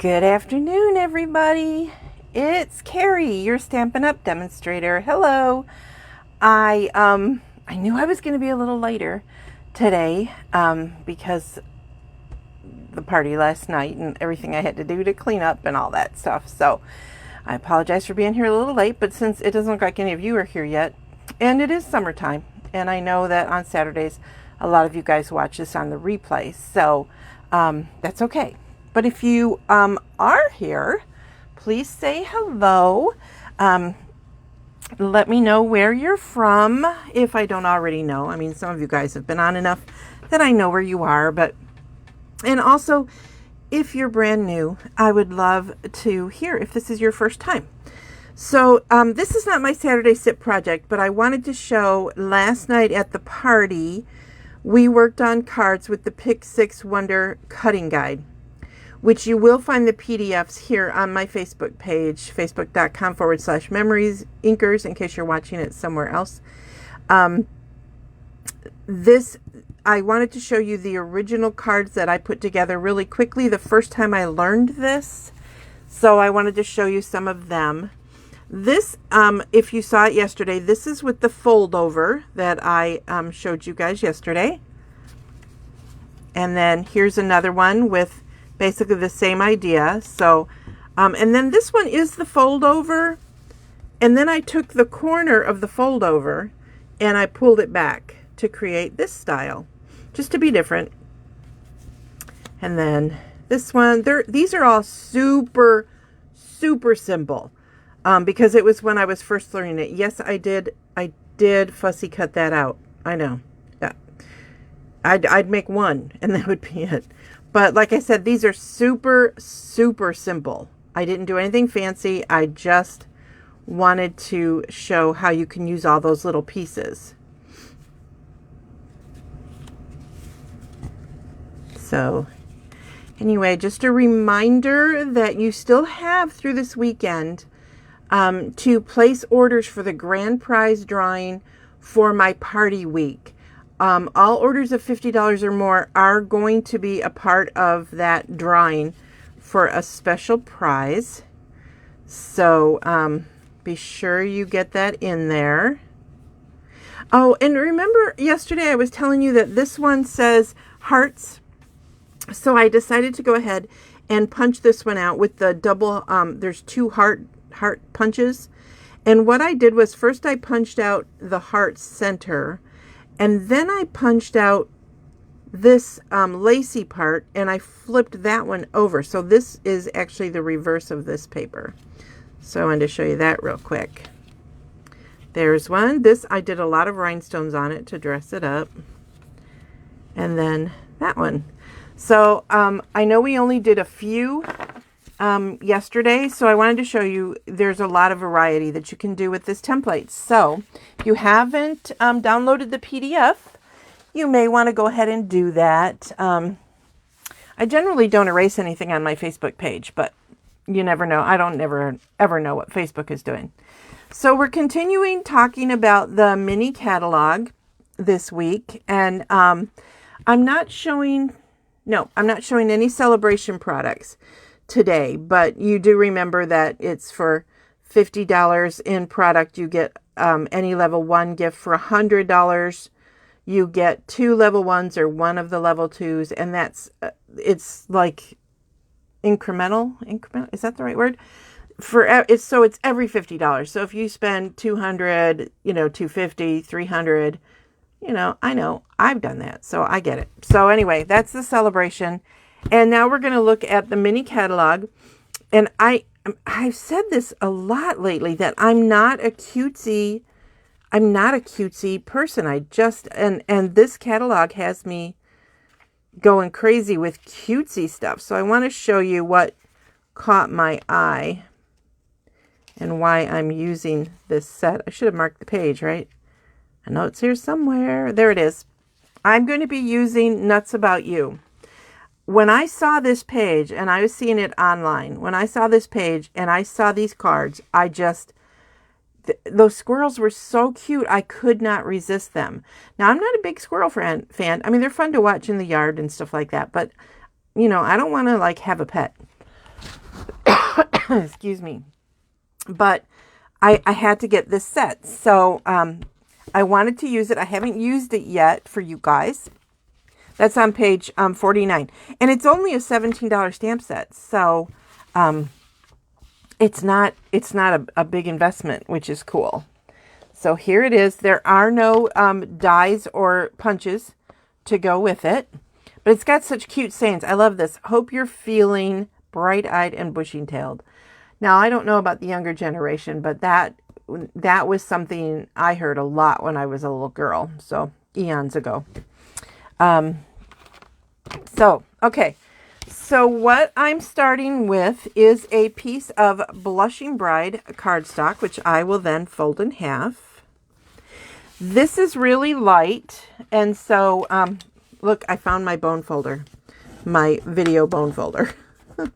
Good afternoon, everybody. It's Carrie, your Stampin' Up! Demonstrator. Hello. I knew I was going to be a little later today because the party last night and everything I had to do to clean up and all that stuff. So I apologize for being here a little late, but since it doesn't look like any of you are here yet, and it is summertime, and I know that on Saturdays a lot of you guys watch this on the replay, so that's okay. But if you are here, please say hello. Let me know where you're from if I don't already know. I mean, some of you guys have been on enough that I know where you are. And also, if you're brand new, I would love to hear if this is your first time. So this is not my Saturday Sip project, but I wanted to show last night at the party, we worked on cards with the Pick 6 Wonder Cutting Guide, which you will find the PDFs here on my Facebook page, facebook.com/memories inkers, in case you're watching it somewhere else. I wanted to show you the original cards that I put together really quickly the first time I learned this. So I wanted to show you some of them. This, if you saw it yesterday, this is with the fold over that I showed you guys yesterday. And then here's another one with basically the same idea. So, and then this one is the fold over. And then I took the corner of the fold over and I pulled it back to create this style, just to be different. And then this one, these are all super, super simple, because it was when I was first learning it. Yes, I did fussy cut that out. I know. Yeah. I'd make one and that would be it. But like I said, these are super, super simple. I didn't do anything fancy. I just wanted to show how you can use all those little pieces. So anyway, just a reminder that you still have through this weekend to place orders for the grand prize drawing for my party week. All orders of $50 or more are going to be a part of that drawing for a special prize. So be sure you get that in there. Oh, and remember yesterday I was telling you that this one says hearts. So I decided to go ahead and punch this one out with the double, there's two heart punches. And what I did was first I punched out the heart center, and then I punched out this lacy part and I flipped that one over. So this is actually the reverse of this paper. So I wanted to show you that real quick. There's one. This, I did a lot of rhinestones on it to dress it up. And then that one. So I know we only did a few yesterday, so I wanted to show you there's a lot of variety that you can do with this template. So if you haven't downloaded the PDF, you may want to go ahead and do that. I generally don't erase anything on my Facebook page, but you never know. I don't ever know what Facebook is doing. So we're continuing talking about the mini catalog this week, and I'm not showing any celebration products today, but you do remember that it's for $50 in product. You get any level 1 gift. For $100 you get 2 level 1s or one of the level 2s, and that's it's like incremental, is that the right word? So it's every $50. So if you spend $200, $250, $300, I know I've done that, so I get it. So anyway, that's the celebration. And now we're going to look at the mini catalog. And I've said this a lot lately that I'm not a cutesy person. And this catalog has me going crazy with cutesy stuff. So I want to show you what caught my eye and why I'm using this set. I should have marked the page, right? I know it's here somewhere. There it is. I'm going to be using Nuts About You. When I saw this page, and I was seeing it online, when I saw this page and I saw these cards, those squirrels were so cute, I could not resist them. Now, I'm not a big squirrel fan. I mean, they're fun to watch in the yard and stuff like that, but, I don't want to, have a pet. Excuse me. But I had to get this set. So I wanted to use it. I haven't used it yet for you guys. That's on page 49. And it's only a $17 stamp set. So it's not a big investment, which is cool. So here it is. There are no dies or punches to go with it. But it's got such cute sayings. I love this. Hope you're feeling bright-eyed and bushy-tailed. Now, I don't know about the younger generation, but that was something I heard a lot when I was a little girl. So eons ago. Okay. So what I'm starting with is a piece of Blushing Bride cardstock, which I will then fold in half. This is really light. And so, look, I found my bone folder, my video bone folder.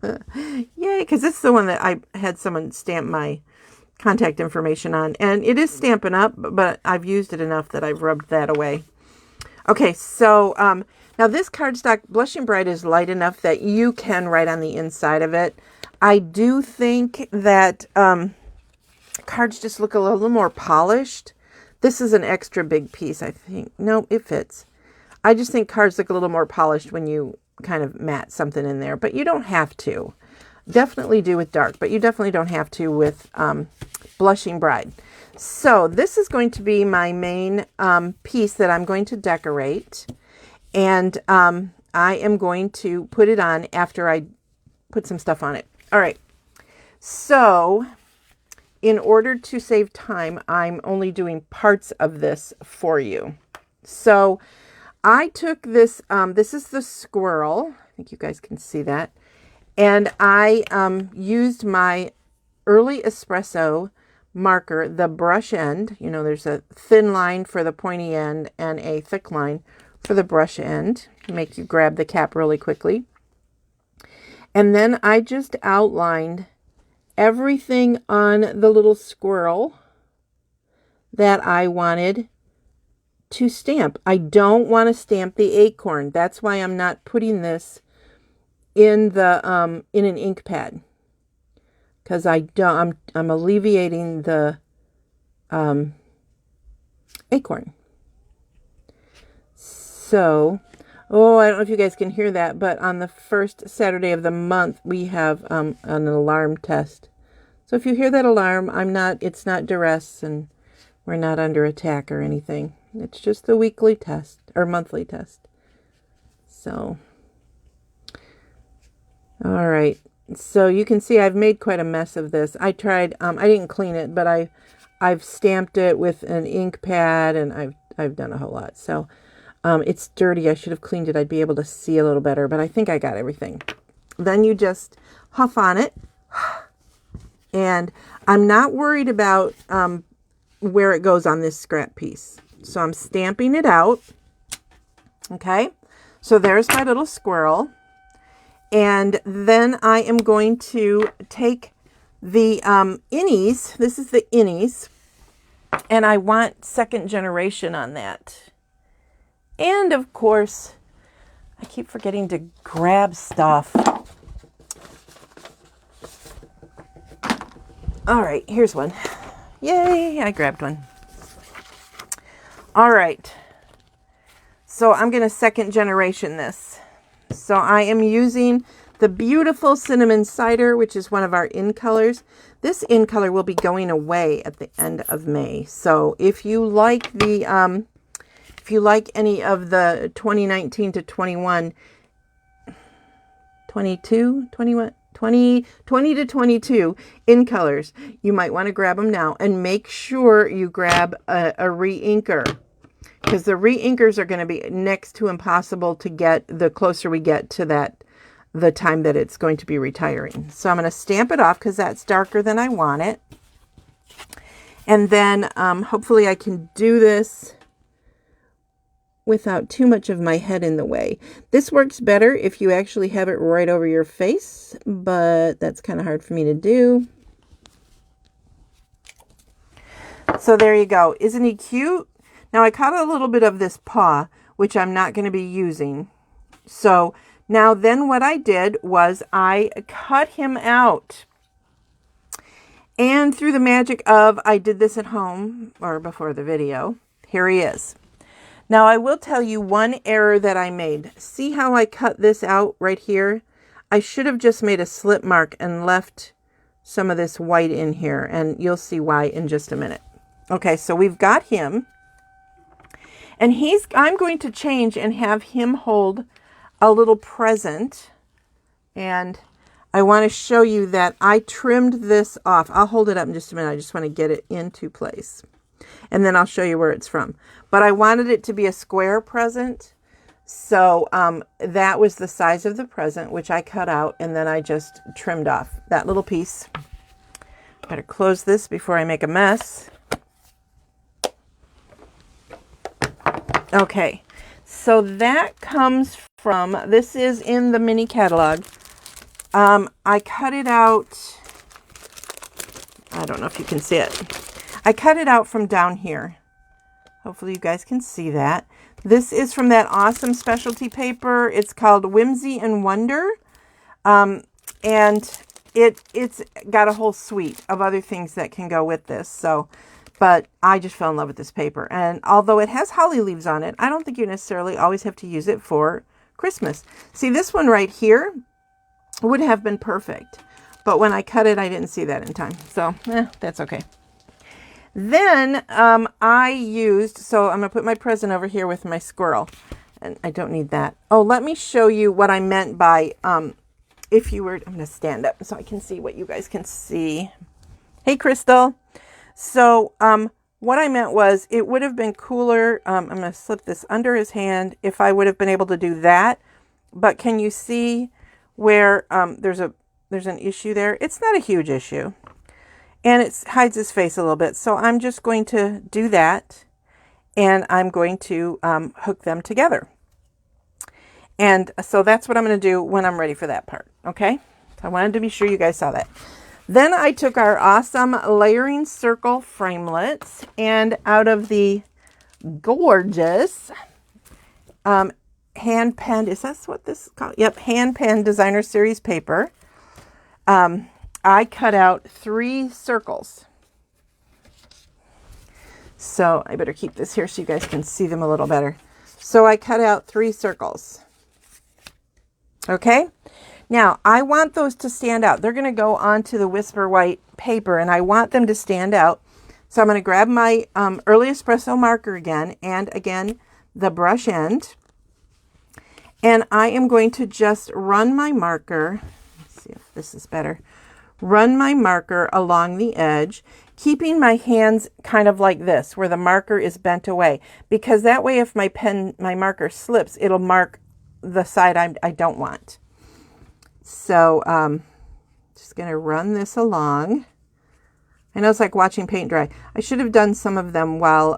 Yay, because this is the one that I had someone stamp my contact information on. And it is Stampin' Up, but I've used it enough that I've rubbed that away. Okay, so now this cardstock Blushing Bride is light enough that you can write on the inside of it. I do think that cards just look a little more polished. This is an extra big piece, I think. No, it fits. I just think cards look a little more polished when you kind of matte something in there, but you don't have to. Definitely do with dark, but you definitely don't have to with Blushing Bride. So this is going to be my main piece that I'm going to decorate. And I am going to put it on after I put some stuff on it. All right. So in order to save time, I'm only doing parts of this for you. So I took this, this is the squirrel. I think you guys can see that. And I used my Early Espresso marker, the brush end. You know, there's a thin line for the pointy end and a thick line for the brush end to make you grab the cap really quickly. And then I just outlined everything on the little squirrel that I wanted to stamp. I don't want to stamp the acorn. That's why I'm not putting this in the in an ink pad, because I'm alleviating the acorn. So, oh, I don't know if you guys can hear that, but on the first Saturday of the month we have an alarm test. So if you hear that alarm, it's not duress, and we're not under attack or anything. It's just the weekly test or monthly test. So, all right. So you can see I've made quite a mess of this. I tried, I didn't clean it, but I've stamped it with an ink pad, and I've done a whole lot. So it's dirty. I should have cleaned it. I'd be able to see a little better, but I think I got everything. Then you just huff on it. And I'm not worried about where it goes on this scrap piece. So I'm stamping it out. Okay. So there's my little squirrel. And then I am going to take the innies. This is the innies. And I want second generation on that. And of course, I keep forgetting to grab stuff. All right, here's one. Yay, I grabbed one. All right. So I'm going to second generation this. So I am using the beautiful Cinnamon Cider, which is one of our in colors. This in color will be going away at the end of May. So if you like the, if you like any of the 2019 to 21, 22, 21, 20 to 22 in colors, you might want to grab them now, and make sure you grab a re-inker, because the re-inkers are going to be next to impossible to get the closer we get to the time that it's going to be retiring. So I'm going to stamp it off because that's darker than I want it. And then hopefully I can do this without too much of my head in the way. This works better if you actually have it right over your face, but that's kind of hard for me to do. So there you go. Isn't he cute? Now I caught a little bit of this paw, which I'm not going to be using. So now then what I did was I cut him out. And through the magic of I did this at home or before the video, here he is. Now I will tell you one error that I made. See how I cut this out right here? I should have just made a slip mark and left some of this white in here, and you'll see why in just a minute. Okay, so we've got him, and I'm going to change and have him hold a little present, and I want to show you that I trimmed this off. I'll hold it up in just a minute. I just want to get it into place, and then I'll show you where it's from. But I wanted it to be a square present, so that was the size of the present, which I cut out, and then I just trimmed off that little piece. Better close this before I make a mess. Okay, so that comes from, this is in the mini catalog. I cut it out, I don't know if you can see it. I cut it out from down here. Hopefully you guys can see that. This is from that awesome specialty paper. It's called Whimsy and Wonder. And it's got a whole suite of other things that can go with this. But I just fell in love with this paper. And although it has holly leaves on it, I don't think you necessarily always have to use it for Christmas. See, this one right here would have been perfect. But when I cut it, I didn't see that in time. So, that's okay. Then I used, so I'm going to put my present over here with my squirrel. And I don't need that. Oh, let me show you what I meant by, if you were, I'm going to stand up so I can see what you guys can see. Hey, Crystal. So what I meant was it would have been cooler. I'm going to slip this under his hand if I would have been able to do that. But can you see where there's an issue there? It's not a huge issue. And it hides his face a little bit. So I'm just going to do that. And I'm going to hook them together. And so that's what I'm going to do when I'm ready for that part. Okay? So I wanted to be sure you guys saw that. Then I took our awesome layering circle framelits. And out of the gorgeous hand-penned, is that what this is called? Yep, hand-penned designer series paper. I cut out 3 circles. So I better keep this here so you guys can see them a little better. So I cut out 3 circles. Okay. Now I want those to stand out. They're going to go onto the Whisper White paper and I want them to stand out. So I'm going to grab my early espresso marker again, and again, the brush end. And I am going to just run my marker. Let's see if this is better. Run my marker along the edge, keeping my hands kind of like this, where the marker is bent away. Because that way, if my marker slips, it'll mark the side I don't want. So, just going to run this along. I know it's like watching paint dry. I should have done some of them while,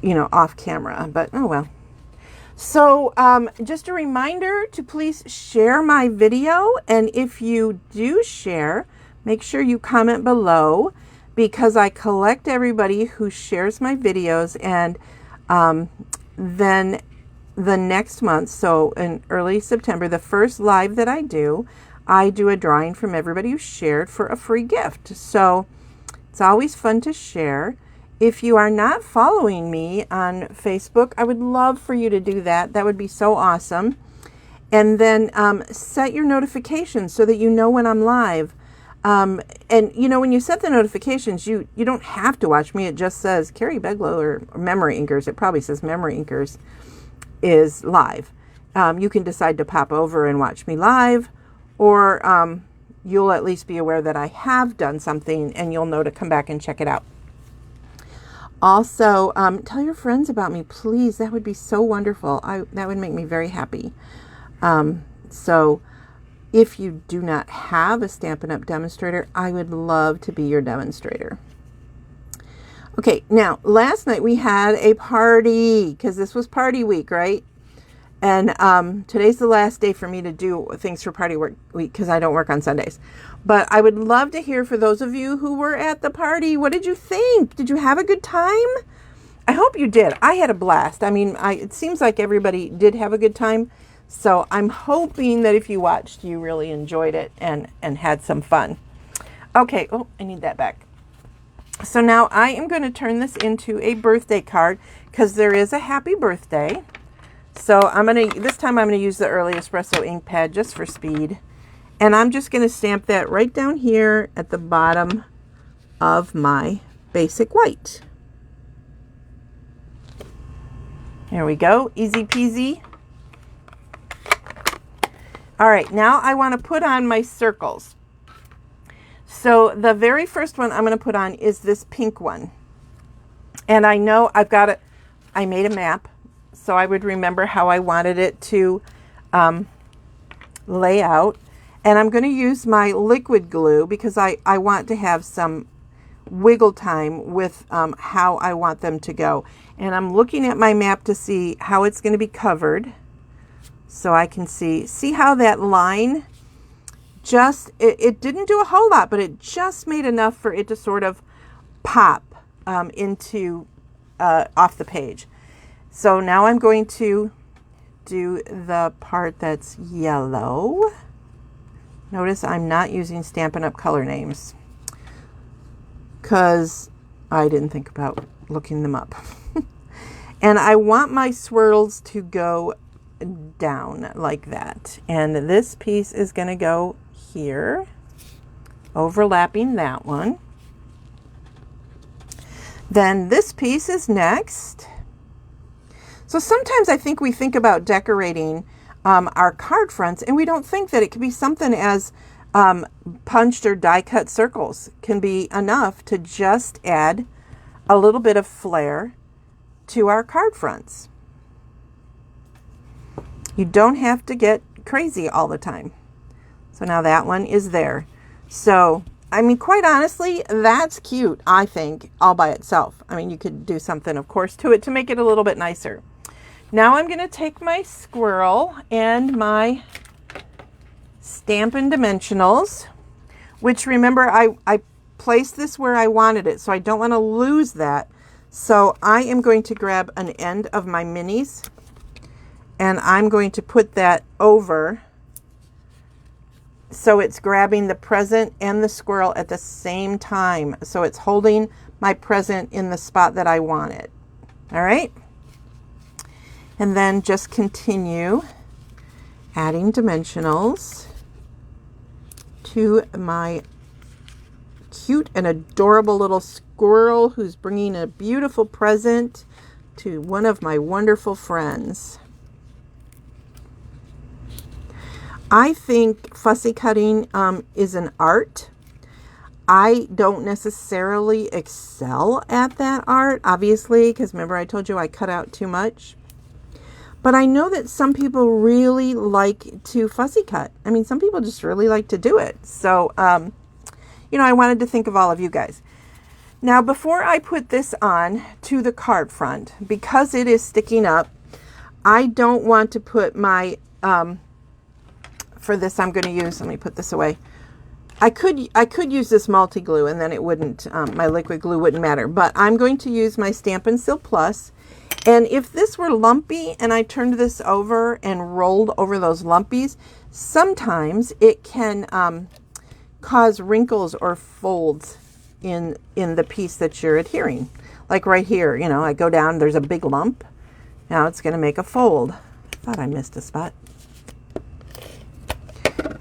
off camera, but oh well. So just a reminder to please share my video. And if you do share, make sure you comment below, because I collect everybody who shares my videos. And then the next month, so in early September, the first live that I do a drawing from everybody who shared for a free gift. So it's always fun to share. If you are not following me on Facebook, I would love for you to do that. That would be so awesome. And then set your notifications so that you know when I'm live. And, when you set the notifications, you don't have to watch me. It just says Carrie Beglow or Memory Inkers. It probably says Memory Inkers is live. You can decide to pop over and watch me live, or you'll at least be aware that I have done something and you'll know to come back and check it out. Also, tell your friends about me, please. That would be so wonderful. That would make me very happy. So if you do not have a Stampin' Up! Demonstrator, I would love to be your demonstrator. Okay, now, last night we had a party, because this was party week, right? And today's the last day for me to do things for party work week, because I don't work on Sundays. But I would love to hear for those of you who were at the party. What did you think? Did you have a good time? I hope you did. I had a blast. I mean, it seems like everybody did have a good time. So I'm hoping that if you watched, you really enjoyed it and had some fun. Okay, oh, I need that back. So now I am going to turn this into a birthday card because there is a happy birthday. So this time I'm going to use the Early Espresso ink pad just for speed. And I'm just going to stamp that right down here at the bottom of my basic white. There we go, easy peasy. All right, now I want to put on my circles. So the very first one I'm going to put on is this pink one. And I know I made a map, so I would remember how I wanted it to lay out. And I'm going to use my liquid glue because I want to have some wiggle time with how I want them to go. And I'm looking at my map to see how it's going to be covered. So I can see how that line it didn't do a whole lot, but it just made enough for it to sort of pop into off the page. So now I'm going to do the part that's yellow. Notice I'm not using Stampin' Up! Color names because I didn't think about looking them up. And I want my swirls to go down like that. And this piece is going to go here, overlapping that one. Then this piece is next. So sometimes I think we think about decorating our card fronts and we don't think that it could be something as punched or die cut circles can be enough to just add a little bit of flair to our card fronts. You don't have to get crazy all the time. So now that one is there. So, I mean, quite honestly, that's cute, I think, all by itself. I mean, you could do something, of course, to it to make it a little bit nicer. Now I'm going to take my squirrel and my Stampin' Dimensionals, which remember, I placed this where I wanted it, so I don't want to lose that. So I am going to grab an end of my minis and I'm going to put that over so it's grabbing the present and the squirrel at the same time. So it's holding my present in the spot that I want it. All right. And then just continue adding dimensionals to my cute and adorable little squirrel who's bringing a beautiful present to one of my wonderful friends. I think fussy cutting is an art. I don't necessarily excel at that art, obviously, because remember I told you I cut out too much. But I know that some people really like to fussy cut. I mean, some people just really like to do it. So, you know, I wanted to think of all of you guys. Now, before I put this on to the card front, because it is sticking up, I don't want to put my... for this I'm going to use, let me put this away. I could use this multi-glue and then it wouldn't, my liquid glue wouldn't matter, but I'm going to use my Stampin' Seal Plus. And if this were lumpy and I turned this over and rolled over those lumpies, sometimes it can cause wrinkles or folds in the piece that you're adhering. Like right here, you know, I go down, there's a big lump. Now it's going to make a fold. I thought I missed a spot.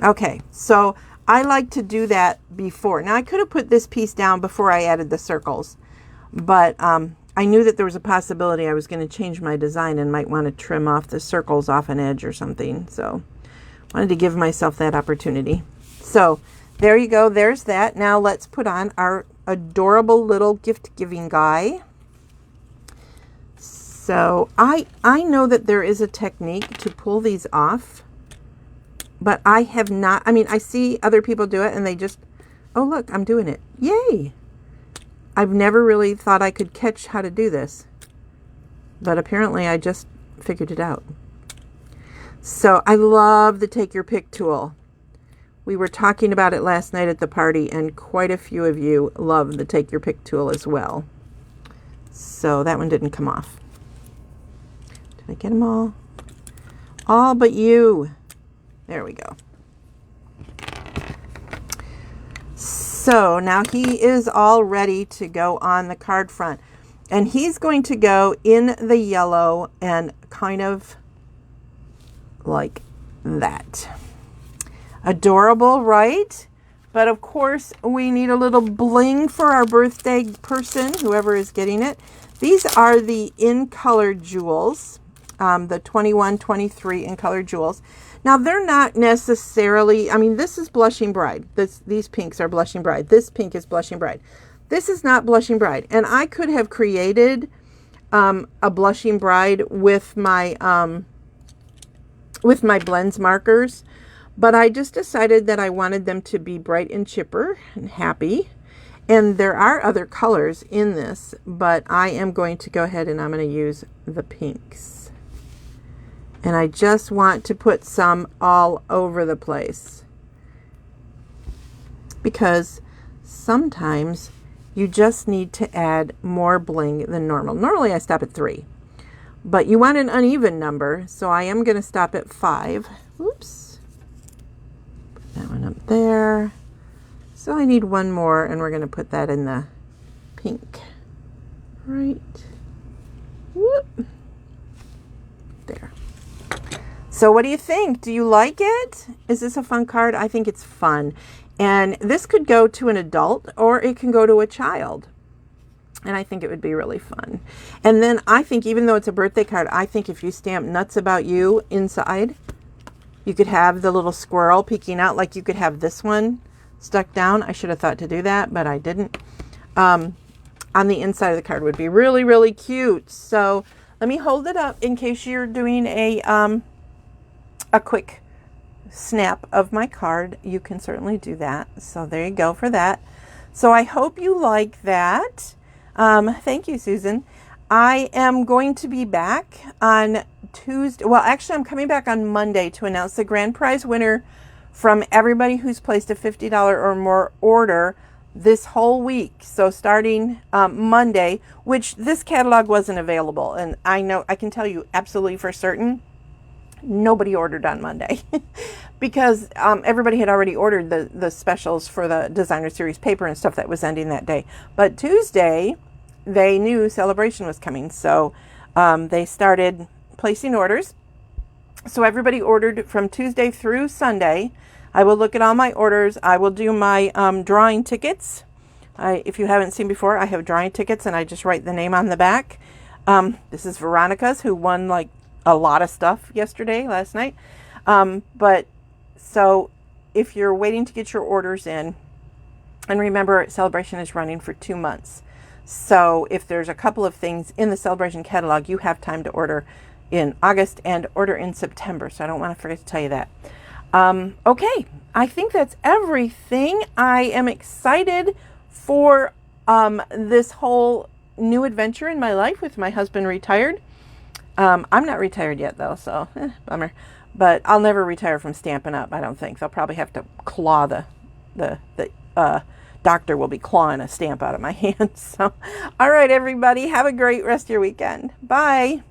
Okay, so I like to do that before. Now I could have put this piece down before I added the circles, but I knew that there was a possibility I was going to change my design and might want to trim off the circles off an edge or something. So I wanted to give myself that opportunity. So there you go. There's that. Now let's put on our adorable little gift giving guy. So I know that there is a technique to pull these off, but I have not. I mean, I see other people do it and they just, oh, look, I'm doing it. Yay. I've never really thought I could catch how to do this, but apparently I just figured it out. So I love the Take Your Pick tool. We were talking about it last night at the party and quite a few of you love the Take Your Pick tool as well. So that one didn't come off. Did I get them all? All but you. There we go. So now he is all ready to go on the card front. And he's going to go in the yellow and kind of like that. Adorable, right? But of course, we need a little bling for our birthday person, whoever is getting it. These are the in color jewels, the 21, 23 in color jewels. Now, they're not necessarily, I mean, this is Blushing Bride. These pinks are Blushing Bride. This pink is Blushing Bride. This is not Blushing Bride. And I could have created a Blushing Bride with my blends markers. But I just decided that I wanted them to be bright and chipper and happy. And there are other colors in this, but I am going to go ahead and I'm going to use the pinks. And I just want to put some all over the place, because sometimes you just need to add more bling than normal. Normally I stop at 3, but you want an uneven number, so I am going to stop at 5. Oops. Put that one up there. So I need one more, and we're going to put that in the pink. Right. Whoop. There. So what do you think? Do you like it? Is this a fun card? I think it's fun. And this could go to an adult or it can go to a child. And I think it would be really fun. And then I think, even though it's a birthday card, I think if you stamp Nuts About You inside, you could have the little squirrel peeking out, like you could have this one stuck down. I should have thought to do that, but I didn't. On the inside of the card would be really, really cute. So let me hold it up in case you're doing a quick snap of my card. You can certainly do that. So there you go for that. So I hope you like that. Thank you, Susan. I am going to be back on Tuesday. Well, actually, I'm coming back on Monday to announce the grand prize winner from everybody who's placed a $50 or more order this whole week. So starting Monday, which this catalog wasn't available. And I know, I can tell you absolutely for certain, nobody ordered on Monday because everybody had already ordered the specials for the designer series paper and stuff that was ending that day. But Tuesday, they knew Celebration was coming. So they started placing orders. So everybody ordered from Tuesday through Sunday. I will look at all my orders. I will do my drawing tickets. If you haven't seen before, I have drawing tickets and I just write the name on the back. This is Veronica's, who won like a lot of stuff last night. But so if you're waiting to get your orders in, and remember, Celebration is running for 2 months. So if there's a couple of things in the Celebration catalog, you have time to order in August and order in September. So I don't want to forget to tell you that. Okay, I think that's everything. I am excited for this whole new adventure in my life with my husband retired. I'm not retired yet, though, so bummer. But I'll never retire from Stampin' Up, I don't think. They'll probably have to claw the doctor will be clawing a stamp out of my hand. So, all right, everybody, have a great rest of your weekend. Bye.